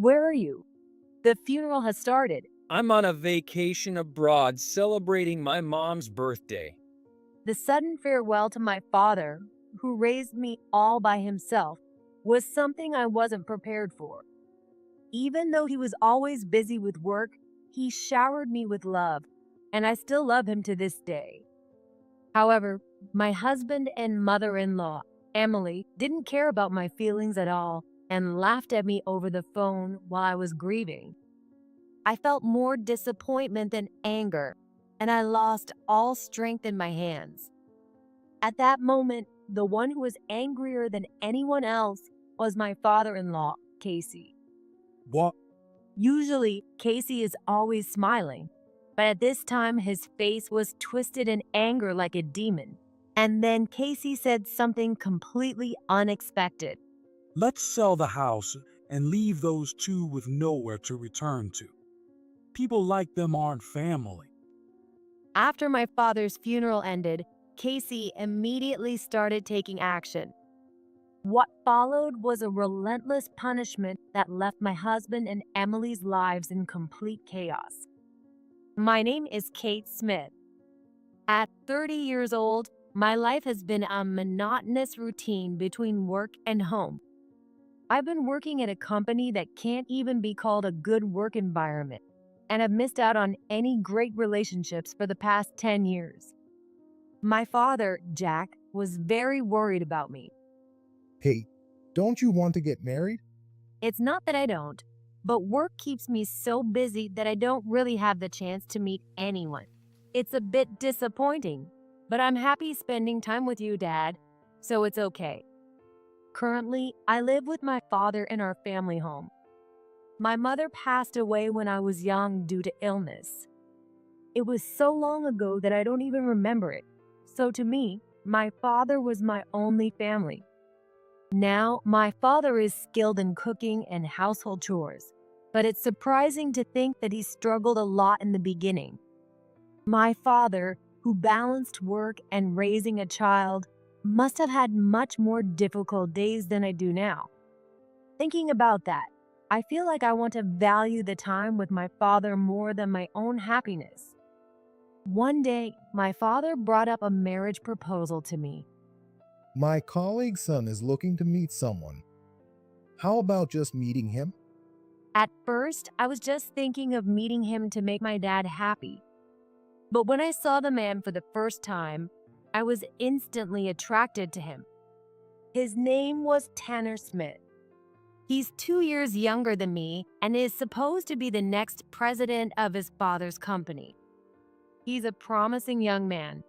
Where are you? The funeral has started. I'm on a vacation abroad celebrating my mom's birthday. The sudden farewell to my father, who raised me all by himself, was something I wasn't prepared for. Even though he was always busy with work, he showered me with love, and I still love him to this day. However, my husband and mother-in-law, Emily, didn't care about my feelings at all and laughed at me over the phone while I was grieving. I felt more disappointment than anger, and I lost all strength in my hands. At that moment, the one who was angrier than anyone else was my father-in-law, Casey. What? Usually, Casey is always smiling, but at this time his face was twisted in anger like a demon. And then Casey said something completely unexpected. Let's sell the house and leave those two with nowhere to return to. People like them aren't family. After my father's funeral ended, Casey immediately started taking action. What followed was a relentless punishment that left my husband and Emily's lives in complete chaos. My name is Kate Smith. At 30 years old, my life has been a monotonous routine between work and home. I've been working at a company that can't even be called a good work environment, and have missed out on any great relationships for the past 10 years. My father, Jack, was very worried about me. Hey, don't you want to get married? It's not that I don't, but work keeps me so busy that I don't really have the chance to meet anyone. It's a bit disappointing, but I'm happy spending time with you, Dad, so it's okay. Currently, I live with my father in our family home. My mother passed away when I was young due to illness. It was so long ago that I don't even remember it. So to me, my father was my only family. Now, my father is skilled in cooking and household chores, but it's surprising to think that he struggled a lot in the beginning. My father, who balanced work and raising a child, must have had much more difficult days than I do now. Thinking about that, I feel like I want to value the time with my father more than my own happiness. One day, my father brought up a marriage proposal to me. My colleague's son is looking to meet someone. How about just meeting him? At first, I was just thinking of meeting him to make my dad happy. But when I saw the man for the first time, I was instantly attracted to him. His name was Tanner Smith. He's 2 years younger than me and is supposed to be the next president of his father's company. He's a promising young man.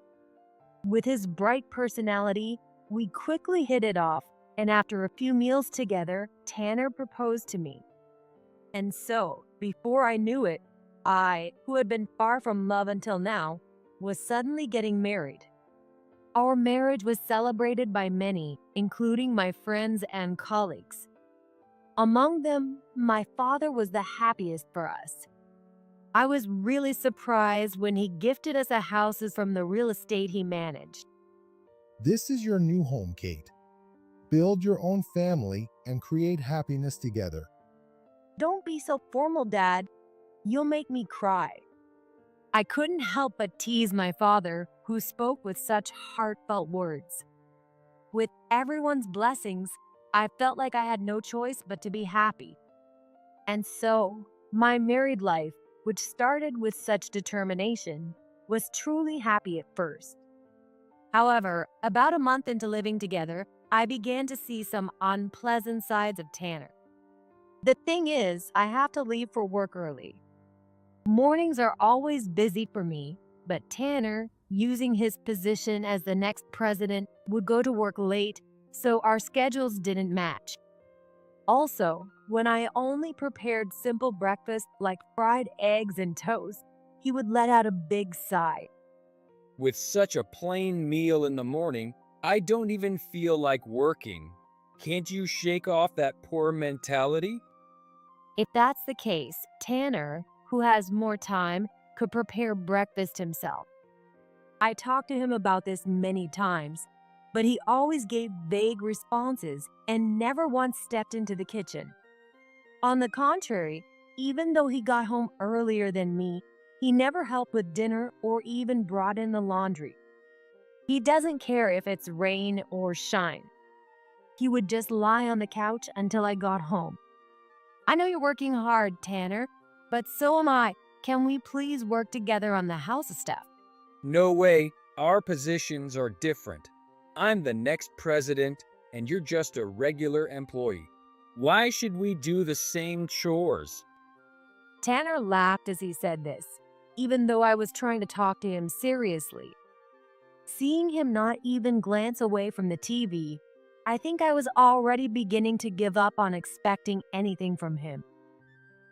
With his bright personality, we quickly hit it off, and after a few meals together, Tanner proposed to me. And so, before I knew it, I, who had been far from love until now, was suddenly getting married. Our marriage was celebrated by many, including my friends and colleagues. Among them, my father was the happiest for us. I was really surprised when he gifted us a house from the real estate he managed. This is your new home, Kate. Build your own family and create happiness together. Don't be so formal, Dad. You'll make me cry. I couldn't help but tease my father, who spoke with such heartfelt words. With everyone's blessings, I felt like I had no choice but to be happy. And so, my married life, which started with such determination, was truly happy at first. However, about a month into living together, I began to see some unpleasant sides of Tanner. The thing is, I have to leave for work early. Mornings are always busy for me, but Tanner, using his position as the next president, would go to work late, so our schedules didn't match. Also, when I only prepared simple breakfast like fried eggs and toast, he would let out a big sigh. With such a plain meal in the morning, I don't even feel like working. Can't you shake off that poor mentality? If that's the case, Tanner, who has more time, could prepare breakfast himself. I talked to him about this many times, but he always gave vague responses and never once stepped into the kitchen. On the contrary, even though he got home earlier than me, he never helped with dinner or even brought in the laundry. He doesn't care if it's rain or shine. He would just lie on the couch until I got home. I know you're working hard, Tanner, but so am I. Can we please work together on the house stuff? No way, our positions are different. I'm the next president, and you're just a regular employee. Why should we do the same chores? Tanner laughed as he said this, even though I was trying to talk to him seriously. Seeing him not even glance away from the TV, I think I was already beginning to give up on expecting anything from him.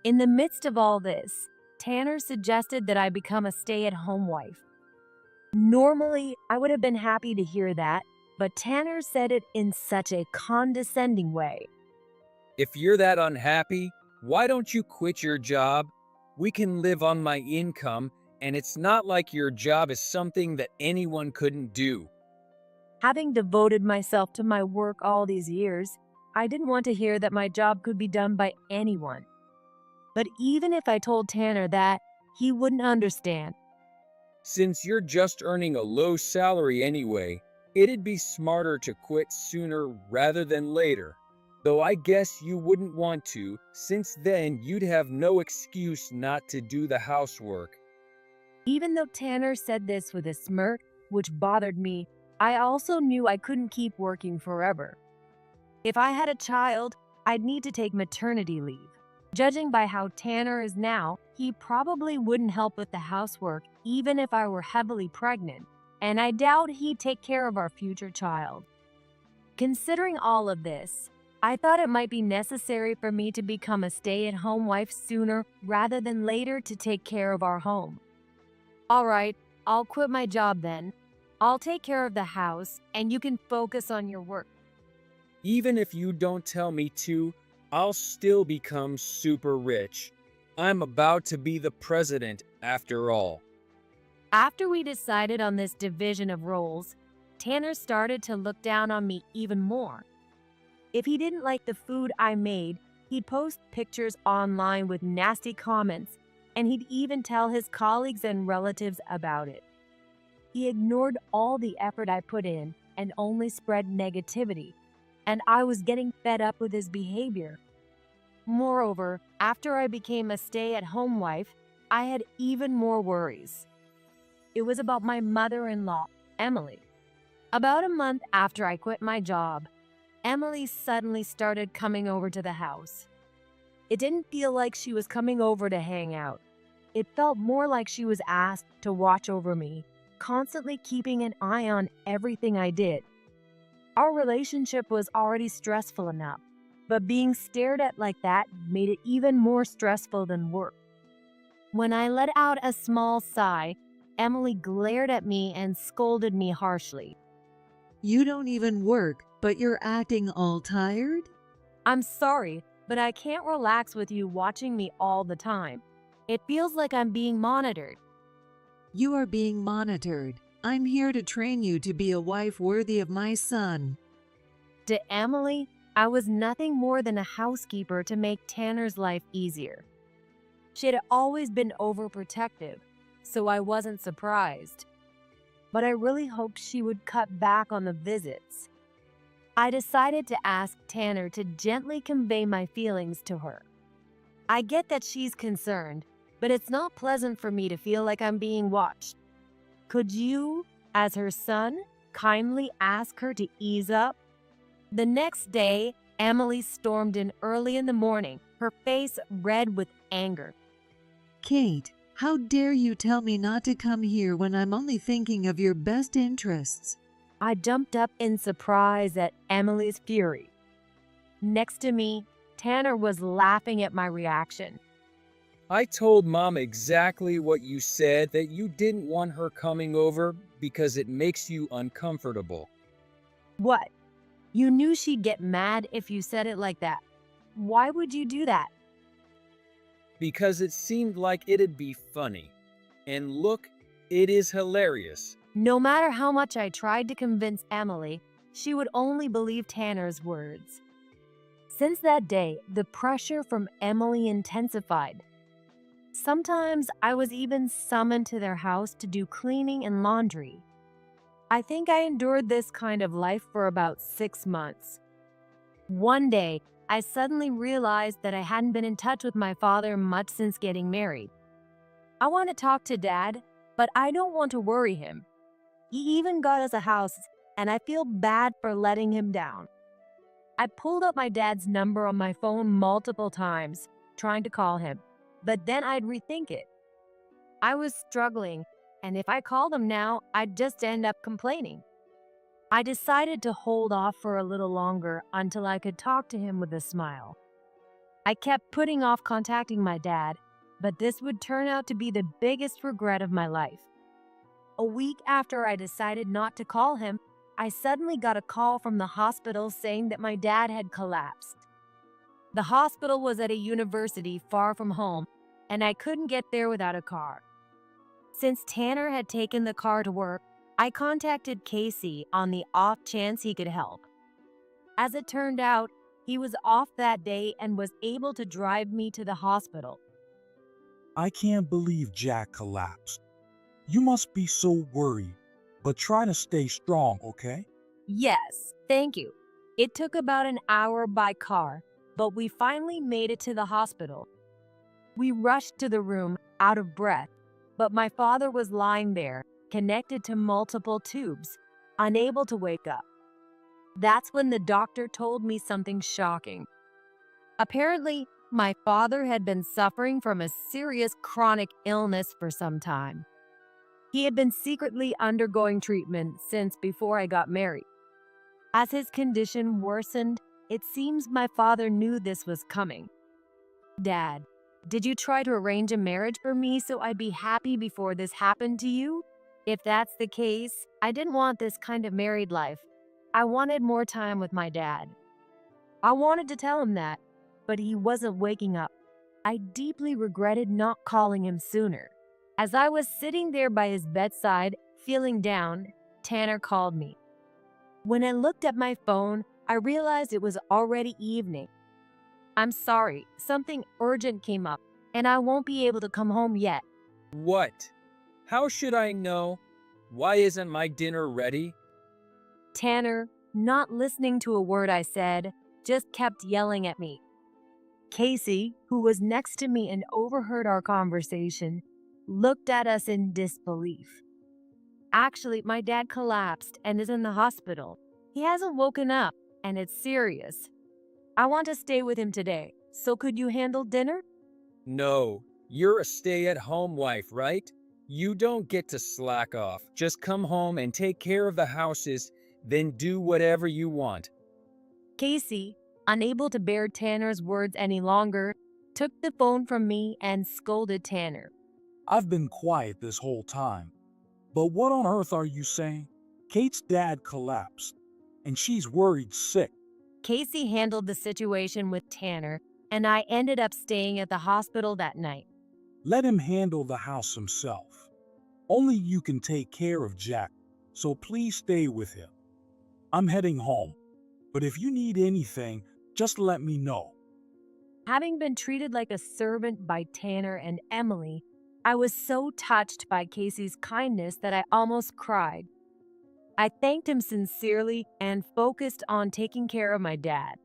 In the midst of all this, Tanner suggested that I become a stay-at-home wife. Normally, I would have been happy to hear that, but Tanner said it in such a condescending way. If you're that unhappy, why don't you quit your job? We can live on my income, and it's not like your job is something that anyone couldn't do. Having devoted myself to my work all these years, I didn't want to hear that my job could be done by anyone. But even if I told Tanner that, he wouldn't understand. Since you're just earning a low salary anyway, it'd be smarter to quit sooner rather than later. Though I guess you wouldn't want to, since then you'd have no excuse not to do the housework. Even though Tanner said this with a smirk, which bothered me, I also knew I couldn't keep working forever. If I had a child, I'd need to take maternity leave. Judging by how Tanner is now, he probably wouldn't help with the housework even if I were heavily pregnant, and I doubt he'd take care of our future child. Considering all of this, I thought it might be necessary for me to become a stay-at-home wife sooner rather than later to take care of our home. All right, I'll quit my job then. I'll take care of the house, and you can focus on your work. Even if you don't tell me to, I'll still become super rich. I'm about to be the president after all. After we decided on this division of roles, Tanner started to look down on me even more. If he didn't like the food I made, he'd post pictures online with nasty comments, and he'd even tell his colleagues and relatives about it. He ignored all the effort I put in and only spread negativity, and I was getting fed up with his behavior. Moreover, after I became a stay-at-home wife, I had even more worries. It was about my mother-in-law, Emily. About a month after I quit my job, Emily suddenly started coming over to the house. It didn't feel like she was coming over to hang out. It felt more like she was asked to watch over me, constantly keeping an eye on everything I did. Our relationship was already stressful enough, but being stared at like that made it even more stressful than work. When I let out a small sigh, Emily glared at me and scolded me harshly. You don't even work, but you're acting all tired? I'm sorry, but I can't relax with you watching me all the time. It feels like I'm being monitored. You are being monitored. I'm here to train you to be a wife worthy of my son. To Emily, I was nothing more than a housekeeper to make Tanner's life easier. She had always been overprotective, so I wasn't surprised. But I really hoped she would cut back on the visits. I decided to ask Tanner to gently convey my feelings to her. I get that she's concerned, but it's not pleasant for me to feel like I'm being watched. Could you, as her son, kindly ask her to ease up? The next day, Emily stormed in early in the morning, her face red with anger. Kate, how dare you tell me not to come here when I'm only thinking of your best interests? I jumped up in surprise at Emily's fury. Next to me, Tanner was laughing at my reaction. I told Mom exactly what you said, that you didn't want her coming over because it makes you uncomfortable. What? You knew she'd get mad if you said it like that. Why would you do that? Because it seemed like it'd be funny. And look, it is hilarious. No matter how much I tried to convince Emily, she would only believe Tanner's words. Since that day, the pressure from Emily intensified. Sometimes I was even summoned to their house to do cleaning and laundry. I think I endured this kind of life for about 6 months. One day, I suddenly realized that I hadn't been in touch with my father much since getting married. I want to talk to Dad, but I don't want to worry him. He even got us a house, and I feel bad for letting him down. I pulled up my dad's number on my phone multiple times, trying to call him, but then I'd rethink it. I was struggling, and if I called him now, I'd just end up complaining. I decided to hold off for a little longer until I could talk to him with a smile. I kept putting off contacting my dad, but this would turn out to be the biggest regret of my life. A week after I decided not to call him, I suddenly got a call from the hospital saying that my dad had collapsed. The hospital was at a university far from home, and I couldn't get there without a car. Since Tanner had taken the car to work, I contacted Casey on the off chance he could help. As it turned out, he was off that day and was able to drive me to the hospital. I can't believe Jack collapsed. You must be so worried, but try to stay strong, okay? Yes, thank you. It took about an hour by car, but we finally made it to the hospital. We rushed to the room, out of breath, but my father was lying there, connected to multiple tubes, unable to wake up. That's when the doctor told me something shocking. Apparently, my father had been suffering from a serious chronic illness for some time. He had been secretly undergoing treatment since before I got married. As his condition worsened, it seems my father knew this was coming. Dad, did you try to arrange a marriage for me so I'd be happy before this happened to you? If that's the case, I didn't want this kind of married life. I wanted more time with my dad. I wanted to tell him that, but he wasn't waking up. I deeply regretted not calling him sooner. As I was sitting there by his bedside, feeling down, Tanner called me. When I looked at my phone, I realized it was already evening. I'm sorry, something urgent came up, and I won't be able to come home yet. What? How should I know? Why isn't my dinner ready? Tanner, not listening to a word I said, just kept yelling at me. Casey, who was next to me and overheard our conversation, looked at us in disbelief. Actually, my dad collapsed and is in the hospital. He hasn't woken up, and it's serious. I want to stay with him today, so could you handle dinner? No, you're a stay-at-home wife, right? You don't get to slack off. Just come home and take care of the houses, then do whatever you want. Casey, unable to bear Tanner's words any longer, took the phone from me and scolded Tanner. I've been quiet this whole time. But what on earth are you saying? Kate's dad collapsed, and she's worried sick. Casey handled the situation with Tanner, and I ended up staying at the hospital that night. Let him handle the house himself. Only you can take care of Jack, so please stay with him. I'm heading home, but if you need anything, just let me know. Having been treated like a servant by Tanner and Emily, I was so touched by Casey's kindness that I almost cried. I thanked him sincerely and focused on taking care of my dad.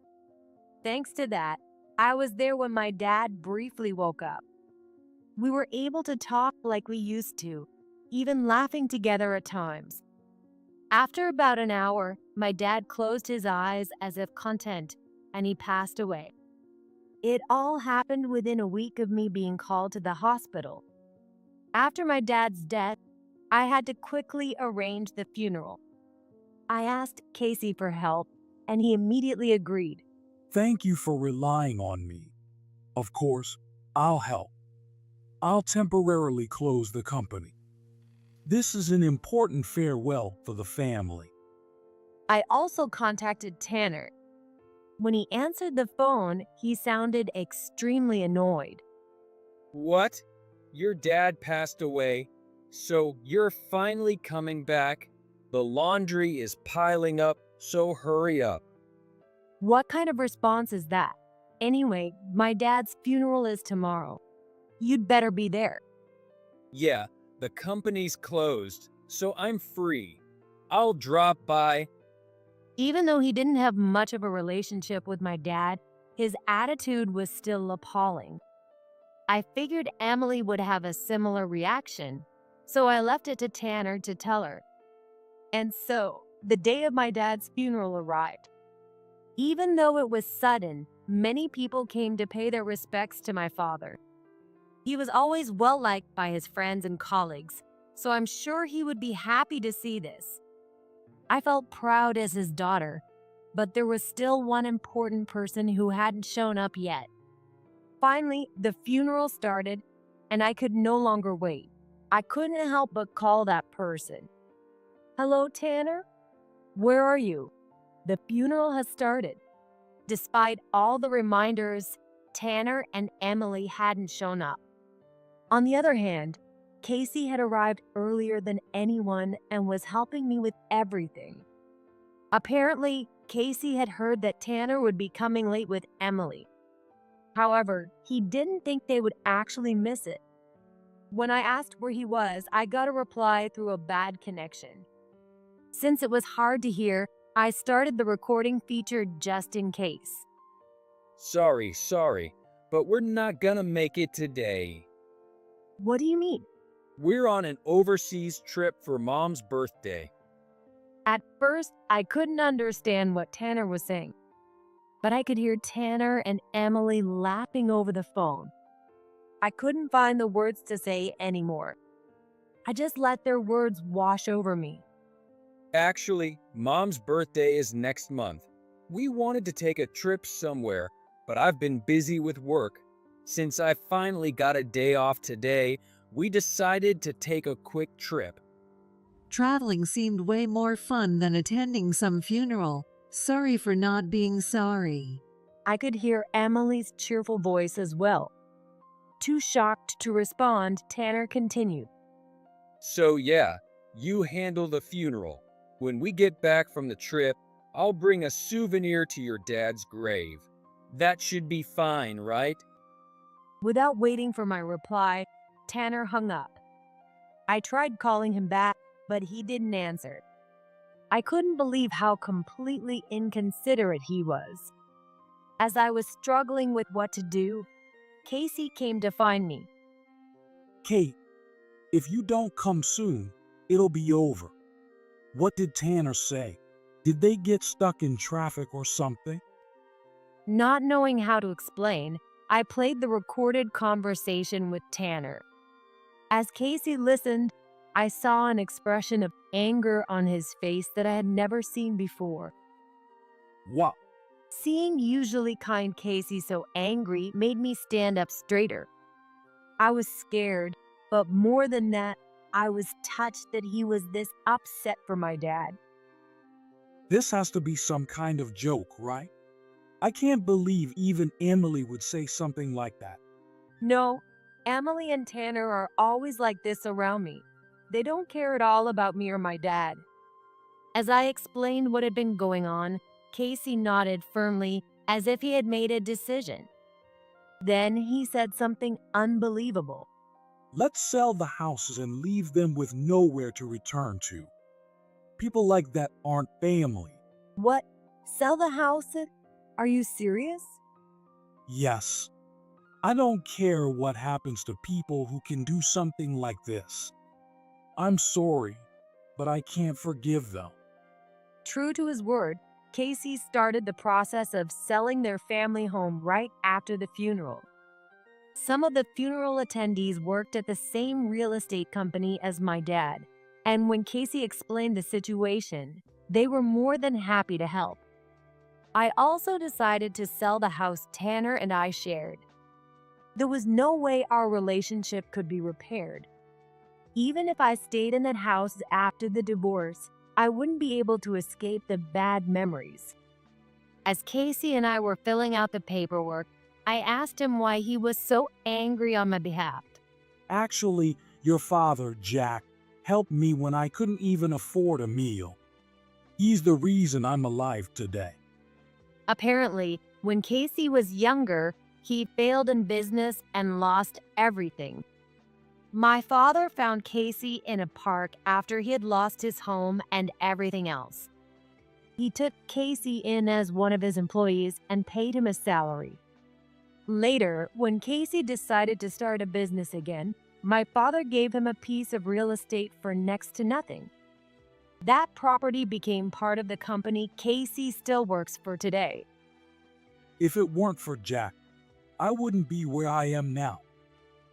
Thanks to that, I was there when my dad briefly woke up. We were able to talk like we used to, even laughing together at times. After about an hour, my dad closed his eyes as if content, and he passed away. It all happened within a week of me being called to the hospital. After my dad's death, I had to quickly arrange the funeral. I asked Casey for help, and he immediately agreed. Thank you for relying on me. Of course, I'll help. I'll temporarily close the company. This is an important farewell for the family. I also contacted Tanner. When he answered the phone, he sounded extremely annoyed. What? Your dad passed away, so you're finally coming back? The laundry is piling up, so hurry up. What kind of response is that? Anyway, my dad's funeral is tomorrow. You'd better be there. Yeah, the company's closed, so I'm free. I'll drop by. Even though he didn't have much of a relationship with my dad, his attitude was still appalling. I figured Emily would have a similar reaction, so I left it to Tanner to tell her. And so, the day of my dad's funeral arrived. Even though it was sudden, many people came to pay their respects to my father. He was always well liked by his friends and colleagues, so I'm sure he would be happy to see this. I felt proud as his daughter, but there was still one important person who hadn't shown up yet. Finally, the funeral started, and I could no longer wait. I couldn't help but call that person. Hello, Tanner? Where are you? The funeral has started. Despite all the reminders, Tanner and Emily hadn't shown up. On the other hand, Casey had arrived earlier than anyone and was helping me with everything. Apparently, Casey had heard that Tanner would be coming late with Emily. However, he didn't think they would actually miss it. When I asked where he was, I got a reply through a bad connection. Since it was hard to hear, I started the recording feature just in case. Sorry, but we're not gonna make it today. What do you mean? We're on an overseas trip for Mom's birthday. At first, I couldn't understand what Tanner was saying, but I could hear Tanner and Emily laughing over the phone. I couldn't find the words to say anymore. I just let their words wash over me. Actually, Mom's birthday is next month. We wanted to take a trip somewhere, but I've been busy with work. Since I finally got a day off today, we decided to take a quick trip. Traveling seemed way more fun than attending some funeral. Sorry for not being sorry. I could hear Emily's cheerful voice as well. Too shocked to respond, Tanner continued. So yeah, you handle the funeral. When we get back from the trip, I'll bring a souvenir to your dad's grave. That should be fine, right? Without waiting for my reply, Tanner hung up. I tried calling him back, but he didn't answer. I couldn't believe how completely inconsiderate he was. As I was struggling with what to do, Casey came to find me. Kate, if you don't come soon, it'll be over. What did Tanner say? Did they get stuck in traffic or something? Not knowing how to explain, I played the recorded conversation with Tanner. As Casey listened, I saw an expression of anger on his face that I had never seen before. What? Seeing usually kind Casey so angry made me stand up straighter. I was scared, but more than that, I was touched that he was this upset for my dad. This has to be some kind of joke, right? I can't believe even Emily would say something like that. No, Emily and Tanner are always like this around me. They don't care at all about me or my dad. As I explained what had been going on, Casey nodded firmly as if he had made a decision. Then he said something unbelievable. Let's sell the houses and leave them with nowhere to return to. People like that aren't family. What? Sell the house? Are you serious? Yes. I don't care what happens to people who can do something like this. I'm sorry, but I can't forgive them. True to his word, Casey started the process of selling their family home right after the funeral. Some of the funeral attendees worked at the same real estate company as my dad, and when Casey explained the situation, they were more than happy to help. I also decided to sell the house Tanner and I shared. There was no way our relationship could be repaired. Even if I stayed in that house after the divorce, I wouldn't be able to escape the bad memories. As Casey and I were filling out the paperwork, I asked him why he was so angry on my behalf. Actually, your father, Jack, helped me when I couldn't even afford a meal. He's the reason I'm alive today. Apparently, when Casey was younger, he failed in business and lost everything. My father found Casey in a park after he had lost his home and everything else. He took Casey in as one of his employees and paid him a salary. Later, when Casey decided to start a business again, my father gave him a piece of real estate for next to nothing. That property became part of the company Casey still works for today. If it weren't for Jack, I wouldn't be where I am now.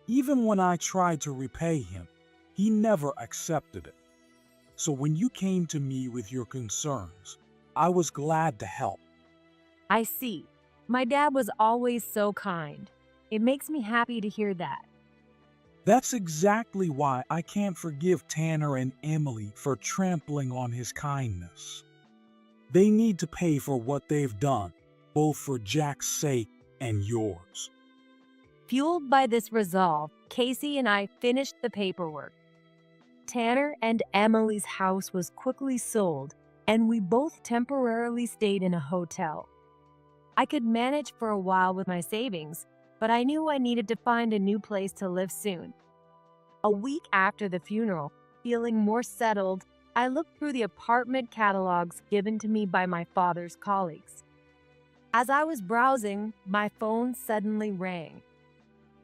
Even when I tried to repay him, he never accepted it. So when you came to me with your concerns, I was glad to help. I see. My dad was always so kind. It makes me happy to hear that. That's exactly why I can't forgive Tanner and Emily for trampling on his kindness. They need to pay for what they've done, both for Jack's sake and yours. Fueled by this resolve, Casey and I finished the paperwork. Tanner and Emily's house was quickly sold, and we both temporarily stayed in a hotel. I could manage for a while with my savings, but I knew I needed to find a new place to live soon. A week after the funeral, feeling more settled, I looked through the apartment catalogs given to me by my father's colleagues. As I was browsing, my phone suddenly rang.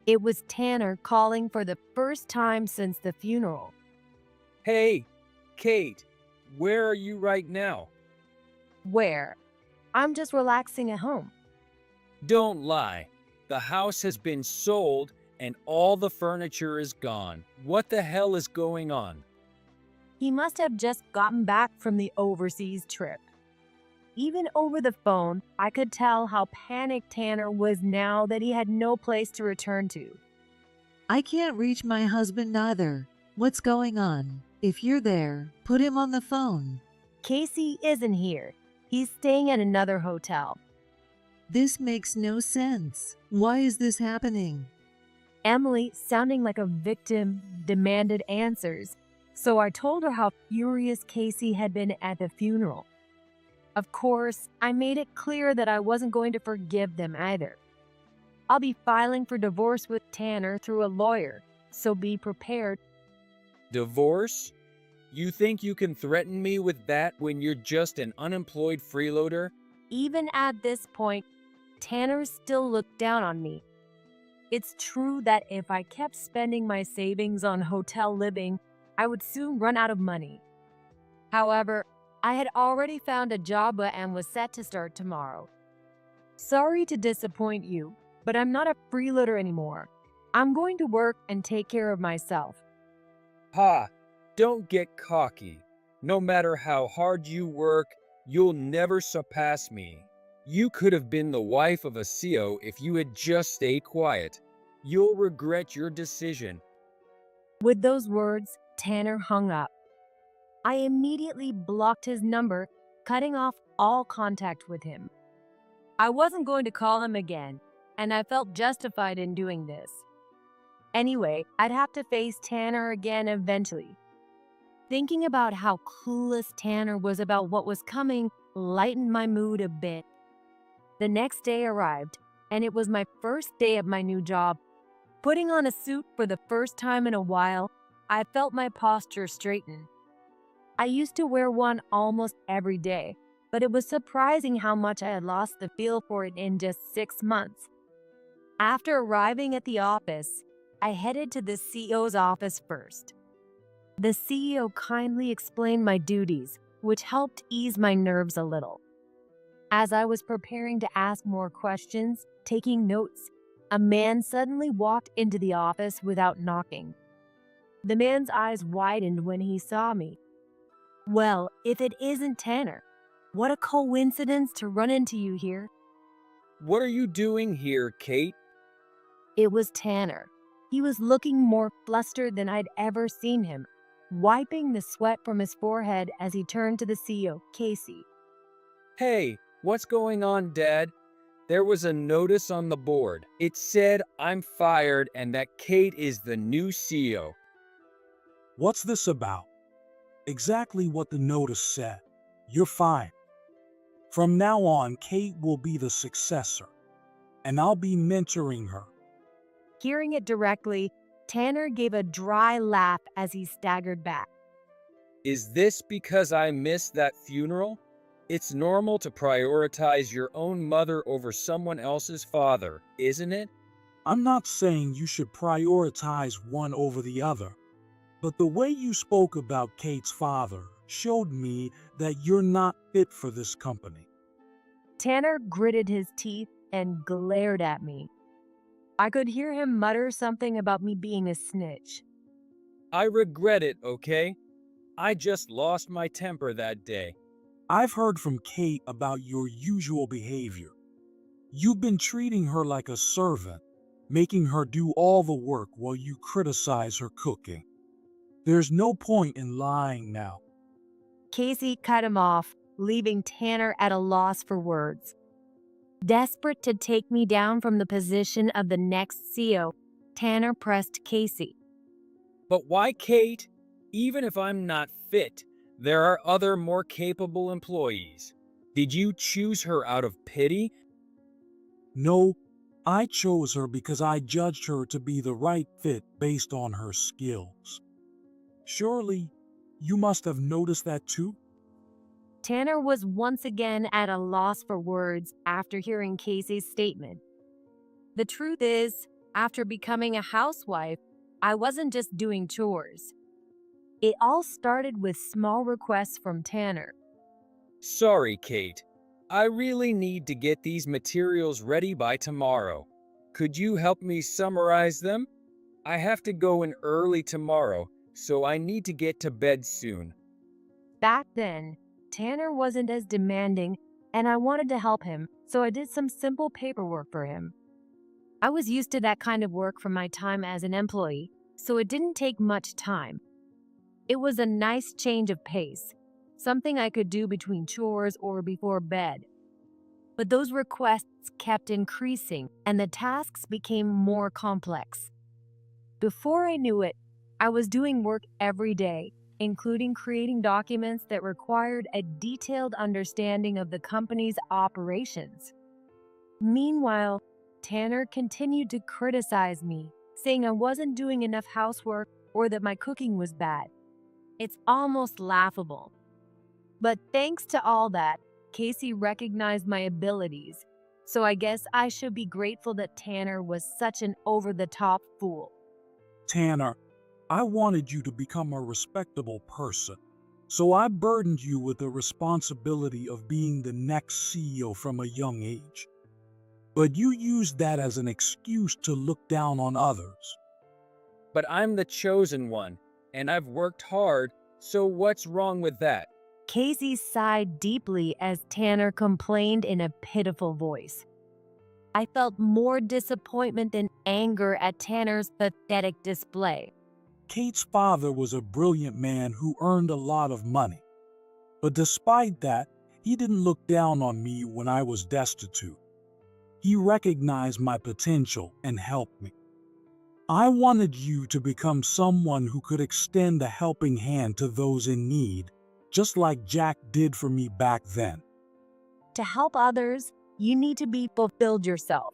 It was Tanner calling for the first time since the funeral. Hey, Kate, where are you right now? Where? I'm just relaxing at home. Don't lie. The house has been sold and all the furniture is gone. What the hell is going on? He must have just gotten back from the overseas trip. Even over the phone, I could tell how panicked Tanner was now that he had no place to return to. I can't reach my husband either. What's going on? If you're there, put him on the phone. Casey isn't here. He's staying at another hotel. This makes no sense. Why is this happening? Emily, sounding like a victim, demanded answers, so I told her how furious Casey had been at the funeral. Of course, I made it clear that I wasn't going to forgive them either. I'll be filing for divorce with Tanner through a lawyer, so be prepared. Divorce? You think you can threaten me with that when you're just an unemployed freeloader? Even at this point, Tanner still looked down on me. It's true that if I kept spending my savings on hotel living, I would soon run out of money. However, I had already found a job and was set to start tomorrow. Sorry to disappoint you, but I'm not a freeloader anymore. I'm going to work and take care of myself. Ha! Don't get cocky. No matter how hard you work, you'll never surpass me. You could have been the wife of a CEO if you had just stayed quiet. You'll regret your decision. With those words, Tanner hung up. I immediately blocked his number, cutting off all contact with him. I wasn't going to call him again, and I felt justified in doing this. Anyway, I'd have to face Tanner again eventually. Thinking about how clueless Tanner was about what was coming lightened my mood a bit. The next day arrived, and it was my first day at my new job. Putting on a suit for the first time in a while, I felt my posture straighten. I used to wear one almost every day, but it was surprising how much I had lost the feel for it in just 6 months. After arriving at the office, I headed to the CEO's office first. The CEO kindly explained my duties, which helped ease my nerves a little. As I was preparing to ask more questions, taking notes, a man suddenly walked into the office without knocking. The man's eyes widened when he saw me. Well, if it isn't Tanner, what a coincidence to run into you here. What are you doing here, Kate? It was Tanner. He was looking more flustered than I'd ever seen him, wiping the sweat from his forehead as he turned to the CEO, Casey. Hey, what's going on, Dad? There was a notice on the board. It said I'm fired and that Kate is the new CEO. What's this about? Exactly what the notice said. You're fine. From now on, Kate will be the successor, and I'll be mentoring her. Hearing it directly, Tanner gave a dry laugh as he staggered back. Is this because I missed that funeral? It's normal to prioritize your own mother over someone else's father, isn't it? I'm not saying you should prioritize one over the other, but the way you spoke about Kate's father showed me that you're not fit for this company. Tanner gritted his teeth and glared at me. I could hear him mutter something about me being a snitch. I regret it, okay? I just lost my temper that day. I've heard from Kate about your usual behavior. You've been treating her like a servant, making her do all the work while you criticize her cooking. There's no point in lying now. Casey cut him off, leaving Tanner at a loss for words. Desperate to take me down from the position of the next CEO, Tanner pressed Casey. But why Kate? Even if I'm not fit, there are other more capable employees. Did you choose her out of pity? No, I chose her because I judged her to be the right fit based on her skills. Surely, you must have noticed that too? Tanner was once again at a loss for words after hearing Casey's statement. The truth is, after becoming a housewife, I wasn't just doing chores. It all started with small requests from Tanner. Sorry, Kate. I really need to get these materials ready by tomorrow. Could you help me summarize them? I have to go in early tomorrow, so I need to get to bed soon. Back then, Tanner wasn't as demanding, and I wanted to help him, so I did some simple paperwork for him. I was used to that kind of work from my time as an employee, so it didn't take much time. It was a nice change of pace, something I could do between chores or before bed. But those requests kept increasing, and the tasks became more complex. Before I knew it, I was doing work every day, including creating documents that required a detailed understanding of the company's operations. Meanwhile, Tanner continued to criticize me, saying I wasn't doing enough housework or that my cooking was bad. It's almost laughable. But thanks to all that, Casey recognized my abilities, so I guess I should be grateful that Tanner was such an over-the-top fool. Tanner, I wanted you to become a respectable person, so I burdened you with the responsibility of being the next CEO from a young age. But you used that as an excuse to look down on others. But I'm the chosen one, and I've worked hard, so what's wrong with that? Casey sighed deeply as Tanner complained in a pitiful voice. I felt more disappointment than anger at Tanner's pathetic display. Kate's father was a brilliant man who earned a lot of money. But despite that, he didn't look down on me when I was destitute. He recognized my potential and helped me. I wanted you to become someone who could extend a helping hand to those in need, just like Jack did for me back then. To help others, you need to be fulfilled yourself.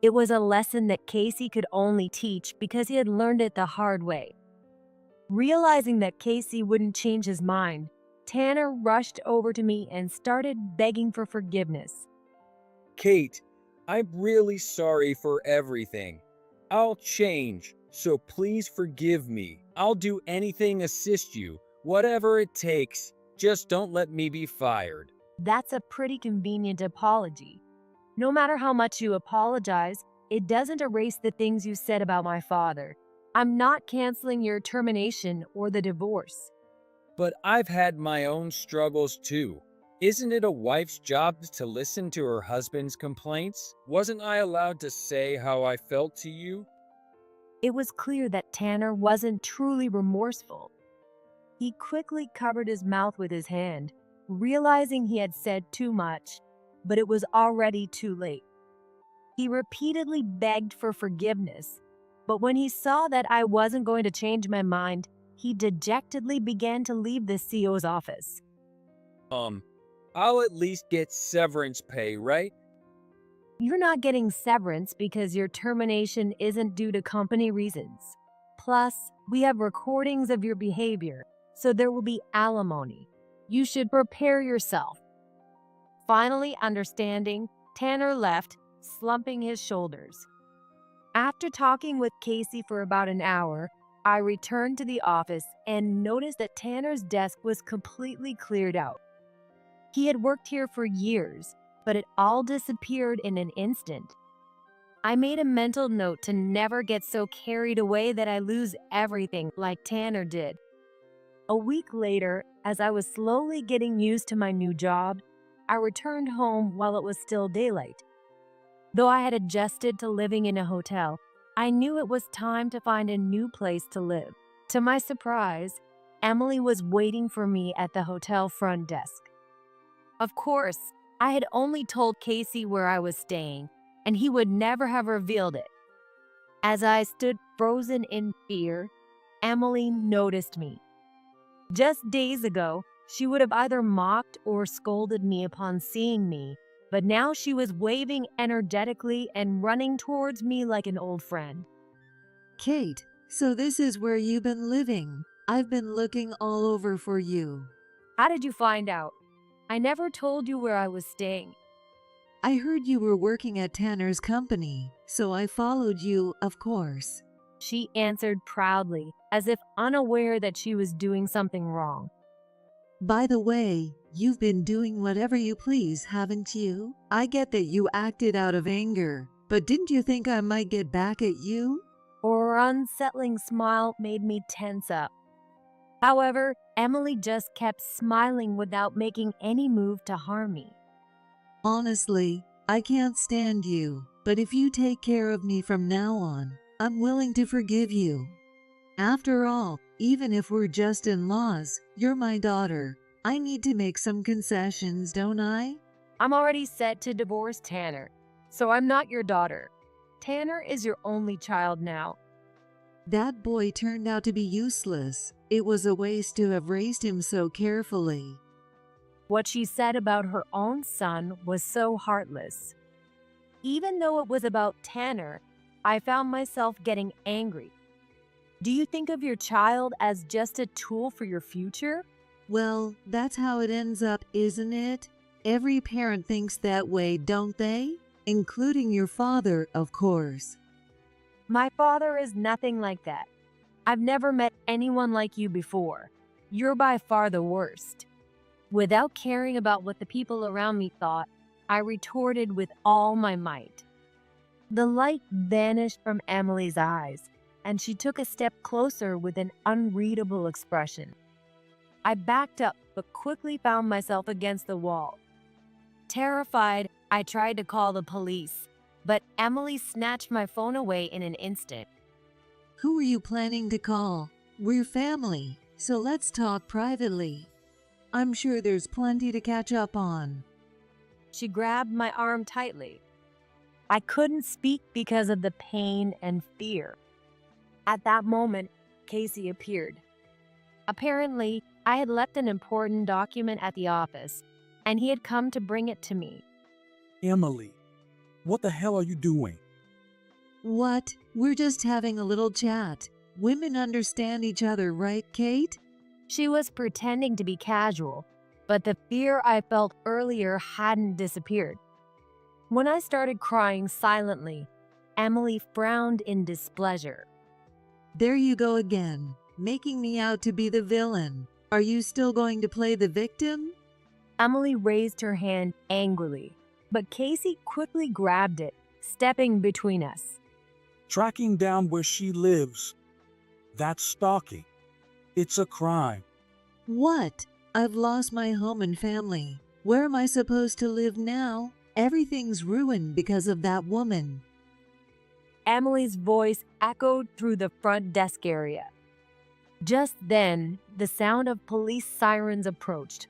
It was a lesson that Casey could only teach because he had learned it the hard way. Realizing that Casey wouldn't change his mind, Tanner rushed over to me and started begging for forgiveness. Kate, I'm really sorry for everything. I'll change, so please forgive me. I'll do anything to assist you, whatever it takes. Just don't let me be fired. That's a pretty convenient apology. No matter how much you apologize, it doesn't erase the things you said about my father. I'm not canceling your termination or the divorce. But I've had my own struggles too. Isn't it a wife's job to listen to her husband's complaints? Wasn't I allowed to say how I felt to you? It was clear that Tanner wasn't truly remorseful. He quickly covered his mouth with his hand, realizing he had said too much, but it was already too late. He repeatedly begged for forgiveness, but when he saw that I wasn't going to change my mind, he dejectedly began to leave the CEO's office. I'll at least get severance pay, right? You're not getting severance because your termination isn't due to company reasons. Plus, we have recordings of your behavior, so there will be alimony. You should prepare yourself. Finally understanding, Tanner left, slumping his shoulders. After talking with Casey for about an hour, I returned to the office and noticed that Tanner's desk was completely cleared out. He had worked here for years, but it all disappeared in an instant. I made a mental note to never get so carried away that I lose everything like Tanner did. A week later, as I was slowly getting used to my new job, I returned home while it was still daylight. Though I had adjusted to living in a hotel, I knew it was time to find a new place to live. To my surprise, Emily was waiting for me at the hotel front desk. Of course, I had only told Casey where I was staying, and he would never have revealed it. As I stood frozen in fear, Emily noticed me. Just days ago, she would have either mocked or scolded me upon seeing me, but now she was waving energetically and running towards me like an old friend. Kate, so this is where you've been living. I've been looking all over for you. How did you find out? I never told you where I was staying. I heard you were working at Tanner's company, so I followed you, of course. She answered proudly, as if unaware that she was doing something wrong. By the way, you've been doing whatever you please, haven't you? I get that you acted out of anger, but didn't you think I might get back at you? Her unsettling smile made me tense up. However, Emily just kept smiling without making any move to harm me. Honestly, I can't stand you, but if you take care of me from now on, I'm willing to forgive you. After all, even if we're just in-laws, you're my daughter. I need to make some concessions, don't I? I'm already set to divorce Tanner, so I'm not your daughter. Tanner is your only child now. That boy turned out to be useless. It was a waste to have raised him so carefully. What she said about her own son was so heartless. Even though it was about Tanner, I found myself getting angry. Do you think of your child as just a tool for your future? Well, that's how it ends up, isn't it? Every parent thinks that way, don't they? Including your father, of course. My father is nothing like that. I've never met anyone like you before. You're by far the worst. Without caring about what the people around me thought, I retorted with all my might. The light vanished from Emily's eyes, and she took a step closer with an unreadable expression. I backed up, but quickly found myself against the wall. Terrified, I tried to call the police, but Emily snatched my phone away in an instant. Who are you planning to call? We're family, so let's talk privately. I'm sure there's plenty to catch up on. She grabbed my arm tightly. I couldn't speak because of the pain and fear. At that moment, Casey appeared. Apparently, I had left an important document at the office, and he had come to bring it to me. Emily, what the hell are you doing? What? We're just having a little chat. Women understand each other, right, Kate? She was pretending to be casual, but the fear I felt earlier hadn't disappeared. When I started crying silently, Emily frowned in displeasure. There you go again, making me out to be the villain. Are you still going to play the victim? Emily raised her hand angrily, but Casey quickly grabbed it, stepping between us. Tracking down where she lives. That's stalking. It's a crime. What? I've lost my home and family. Where am I supposed to live now? Everything's ruined because of that woman. Emily's voice echoed through the front desk area. Just then, the sound of police sirens approached.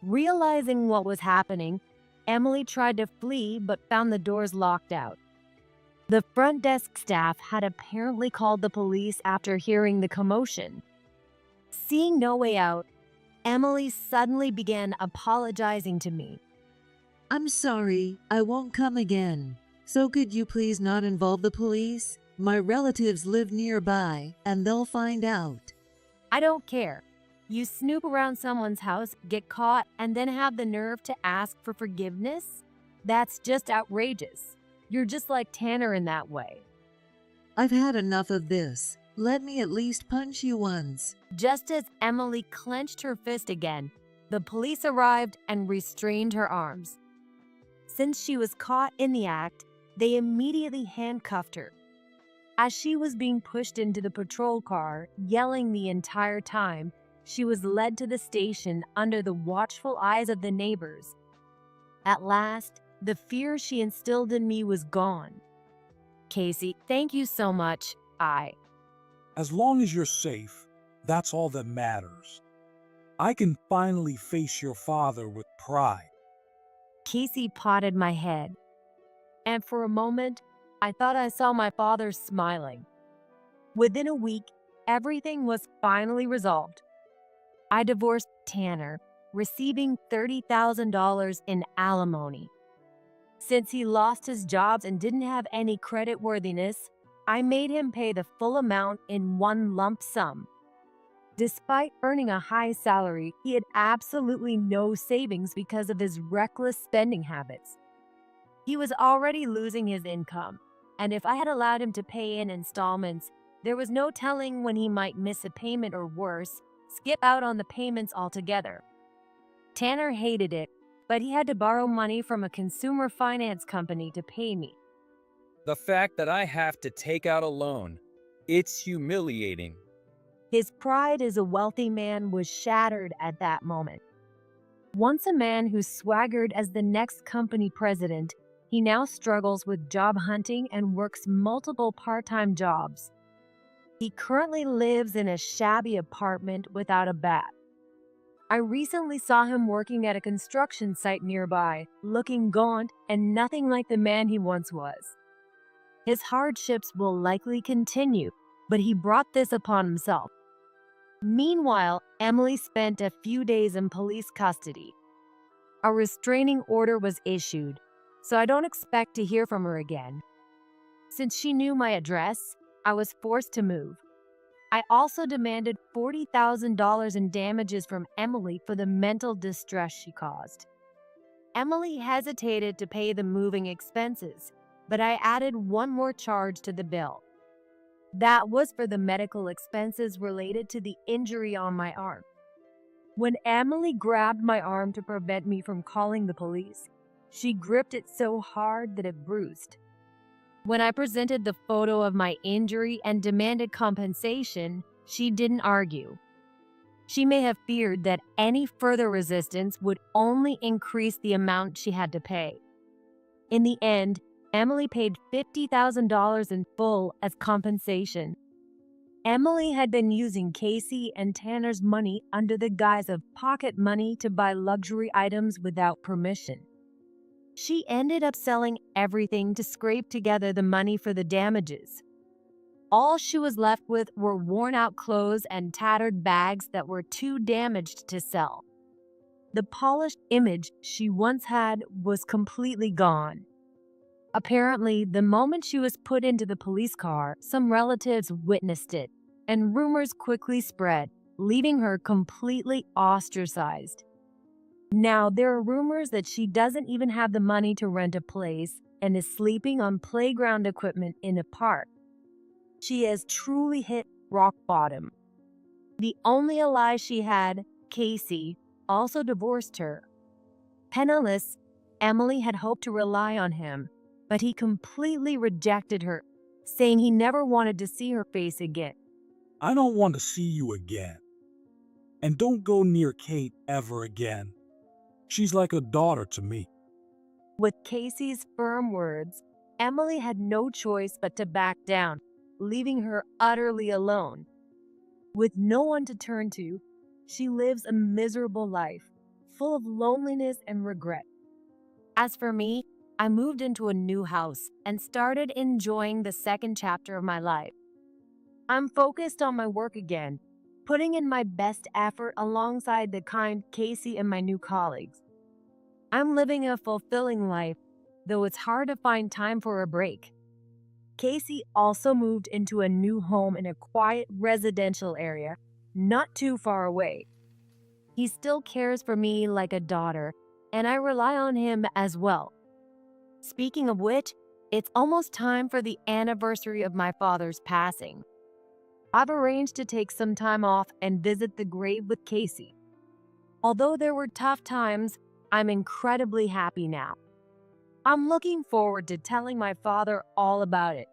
Realizing what was happening, Emily tried to flee but found the doors locked out. The front desk staff had apparently called the police after hearing the commotion. Seeing no way out, Emily suddenly began apologizing to me. I'm sorry, I won't come again. So could you please not involve the police? My relatives live nearby, and they'll find out. I don't care. You snoop around someone's house, get caught, and then have the nerve to ask for forgiveness? That's just outrageous. You're just like Tanner in that way. I've had enough of this. Let me at least punch you once. Just as Emily clenched her fist again, the police arrived and restrained her arms. Since she was caught in the act, they immediately handcuffed her. As she was being pushed into the patrol car, yelling the entire time, she was led to the station under the watchful eyes of the neighbors. At last, the fear she instilled in me was gone. Casey, thank you so much. As long as you're safe, that's all that matters. I can finally face your father with pride. Casey patted my head, and for a moment, I thought I saw my father smiling. Within a week, everything was finally resolved. I divorced Tanner, receiving $30,000 in alimony. Since he lost his jobs and didn't have any creditworthiness, I made him pay the full amount in one lump sum. Despite earning a high salary, he had absolutely no savings because of his reckless spending habits. He was already losing his income, and if I had allowed him to pay in installments, there was no telling when he might miss a payment or worse, skip out on the payments altogether. Tanner hated it, but he had to borrow money from a consumer finance company to pay me. The fact that I have to take out a loan, it's humiliating. His pride as a wealthy man was shattered at that moment. Once a man who swaggered as the next company president, he now struggles with job hunting and works multiple part-time jobs. He currently lives in a shabby apartment without a bath. I recently saw him working at a construction site nearby, looking gaunt and nothing like the man he once was. His hardships will likely continue, but he brought this upon himself. Meanwhile, Emily spent a few days in police custody. A restraining order was issued, so I don't expect to hear from her again. Since she knew my address, I was forced to move. I also demanded $40,000 in damages from Emily for the mental distress she caused. Emily hesitated to pay the moving expenses, but I added one more charge to the bill. That was for the medical expenses related to the injury on my arm. When Emily grabbed my arm to prevent me from calling the police, she gripped it so hard that it bruised. When I presented the photo of my injury and demanded compensation, she didn't argue. She may have feared that any further resistance would only increase the amount she had to pay. In the end, Emily paid $50,000 in full as compensation. Emily had been using Casey and Tanner's money under the guise of pocket money to buy luxury items without permission. She ended up selling everything to scrape together the money for the damages. All she was left with were worn-out clothes and tattered bags that were too damaged to sell. The polished image she once had was completely gone. Apparently, the moment she was put into the police car, some relatives witnessed it, and rumors quickly spread, leaving her completely ostracized. Now, there are rumors that she doesn't even have the money to rent a place and is sleeping on playground equipment in a park. She has truly hit rock bottom. The only ally she had, Casey, also divorced her. Penniless, Emily had hoped to rely on him, but he completely rejected her, saying he never wanted to see her face again. I don't want to see you again. And don't go near Kate ever again. She's like a daughter to me. With Casey's firm words, Emily had no choice but to back down, leaving her utterly alone. With no one to turn to, she lives a miserable life, full of loneliness and regret. As for me, I moved into a new house and started enjoying the second chapter of my life. I'm focused on my work again, putting in my best effort alongside the kind Casey and my new colleagues. I'm living a fulfilling life, though it's hard to find time for a break. Casey also moved into a new home in a quiet residential area, not too far away. He still cares for me like a daughter, and I rely on him as well. Speaking of which, it's almost time for the anniversary of my father's passing. I've arranged to take some time off and visit the grave with Casey. Although there were tough times, I'm incredibly happy now. I'm looking forward to telling my father all about it.